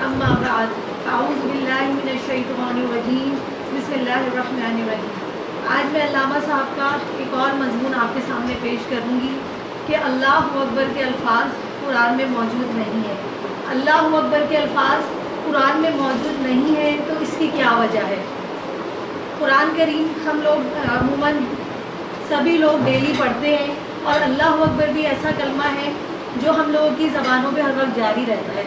अम्मा बाद आऊज़ु बिल्लाहि मिनश्शैतानिर्रजीम बिस्मिल्लाहिर्रहमानिर्रहीम। आज मैं अल्लामा साहब का एक और मजमून आपके सामने पेश करूँगी कि अल्लाहु अकबर के अल्फाज कुरान में मौजूद नहीं है। अल्लाहु अकबर के अल्फाज कुरान में मौजूद नहीं है तो इसकी क्या वजह है? कुरान करीम हम लोग अमूमन सभी लोग डेली पढ़ते हैं और अल्लाहु अकबर भी ऐसा कलमा है जो हम लोगों की ज़बानों पे हर वक्त जारी रहता है,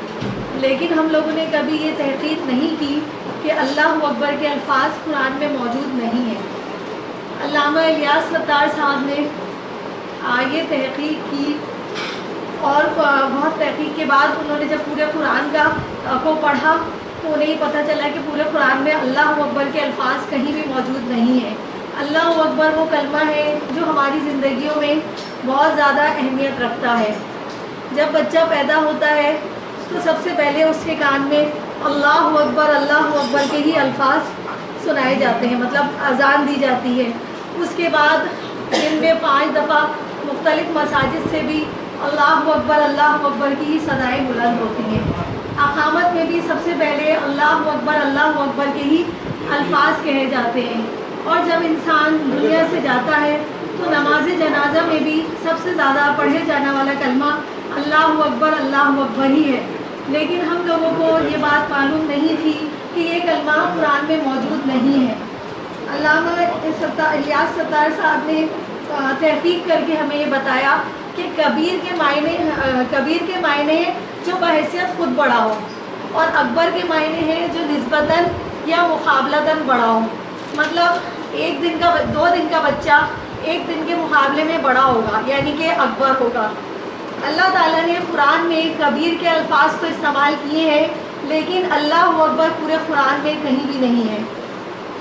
लेकिन हम लोगों ने कभी ये तहकीक नहीं की कि अल्लाहु अकबर के अल्फाज कुरान में मौजूद नहीं है। अल्लामा इलियास सत्तार साहब ने ये तहकीक की और बहुत तहकीक के बाद उन्होंने जब पूरे कुरान को पढ़ा तो उन्हें पता चला कि पूरे कुरान में अल्लाहु अकबर के अल्फाज कहीं भी मौजूद नहीं है। अल्लाहु अकबर वो कलमा है जो हमारी ज़िंदगियों में बहुत ज़्यादा अहमियत रखता है। जब बच्चा पैदा होता है तो सबसे पहले उसके कान में अल्लाहु अकबर के ही अल्फाज सुनाए जाते हैं, मतलब अजान दी जाती है। उसके बाद दिन में 5 दफ़ा मुख्तलिफ मसाजिद से भी अल्लाहु अकबर की ही सदाएँ बुलंद होती हैं। अक़ामत में भी सबसे पहले अल्लाहु अकबर के ही अल्फाज कहे जाते हैं। और जब इंसान दुनिया से जाता है तो नमाज जनाजा में भी सबसे ज़्यादा पढ़े जाने वाला कलमा अल्लाहु अकबर ही है। लेकिन हम लोगों को ये बात मालूम नहीं थी कि ये कलमा कुरान में मौजूद नहीं है। अल्लामा इलियास सत्तार साहब ने तहकीक करके हमें ये बताया कि कबीर के मायने जो बहैसियत खुद बड़ा हो और अकबर के मायने हैं जो निस्बतन या मुकाबलतन बड़ा हो। मतलब 2 दिन का बच्चा 1 दिन के मुकाबले में बड़ा होगा, यानी कि अकबर होगा। अल्लाह ताला ने कुरान में कबीर के अल्फाज तो इस्तेमाल किए हैं, लेकिन अल्लाहु अकबर पूरे कुरान में कहीं भी नहीं है।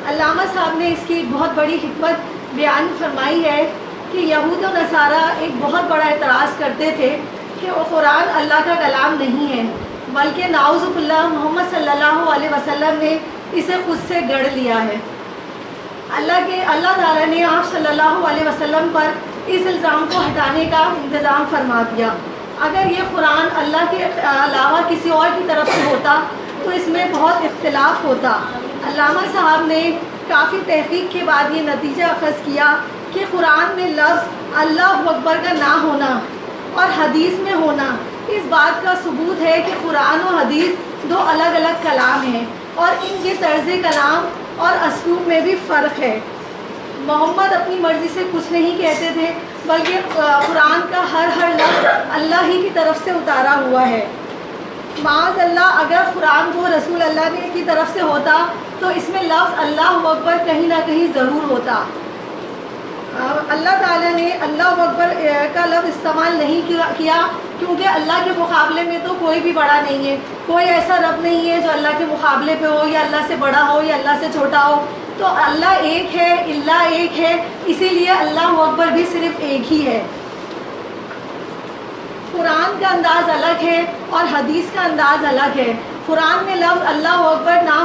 अल्लामा साहब ने इसकी एक बहुत बड़ी हिकमत बयान फरमाई है कि यहूद और नसारा एक बहुत बड़ा एतराज़ करते थे कि वो कुरान अल्लाह का कलाम नहीं है, बल्कि नाउज़ुबिल्लाह मोहम्मद सल्लल्लाहु अलैहि वसल्लम ने इसे खुद से गढ़ लिया है। अल्लाह ताला ने आप सल्लल्लाहु अलैहि वसल्लम पर इस इल्ज़ाम को हटाने का इंतज़ाम फरमा दिया। अगर ये कुरान अल्लाह के अलावा किसी और की तरफ से होता तो इसमें बहुत इख्तिलाफ होता। अल्लामा साहब ने काफ़ी तहकीक के बाद ये नतीजा अख़ज़ किया कि कुरान में लफ्ज़ अल्लाहु अकबर का ना होना और हदीस में होना इस बात का सबूत है कि कुरान और हदीस 2 अलग अलग कलाम हैं और इनके तर्ज़ कलाम और असलूब में भी फ़र्क है। मोहम्मद अपनी मर्ज़ी से कुछ नहीं कहते थे, बल्कि कुरान का हर लफ्ज़ अल्लाह ही की तरफ से उतारा हुआ है। माज़ अल्लाह अगर कुरान को रसूल अल्लाह ने की तरफ से होता तो इसमें लफ्ज़ अल्लाहु अकबर कहीं ना कहीं ज़रूर होता। अल्लाह ताला ने अल्लाहु अकबर का लफ्ज़ इस्तेमाल नहीं किया क्योंकि अल्लाह के मुकाबले में तो कोई भी बड़ा नहीं है। कोई ऐसा रब नहीं है जो अल्लाह के मुकाबले पे हो या अल्लाह से बड़ा हो या अल्लाह से छोटा हो। तो अल्लाह एक है, इल्लाह एक है, इसीलिए अल्लाहु अकबर भी सिर्फ एक ही है। कुरान का अंदाज़ अलग है और हदीस का अंदाज़ अलग है। कुरान में लफ्ज़ अल्लाहु अकबर ना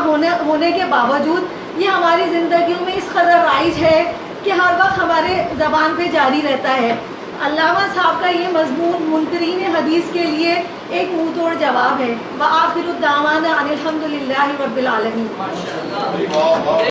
होने के बावजूद ये हमारी ज़िंदगियों में इस कदर राइज है कि हर वक्त हमारे ज़बान पे जारी रहता है। अल्लामा साहब का ये मज़मून मुनकरीन हदीस के लिए एक मुँह तोड़ जवाब है। व आखिरु दावाना अनिल हम्दुलिल्लाहि रब्बिल आलमीन।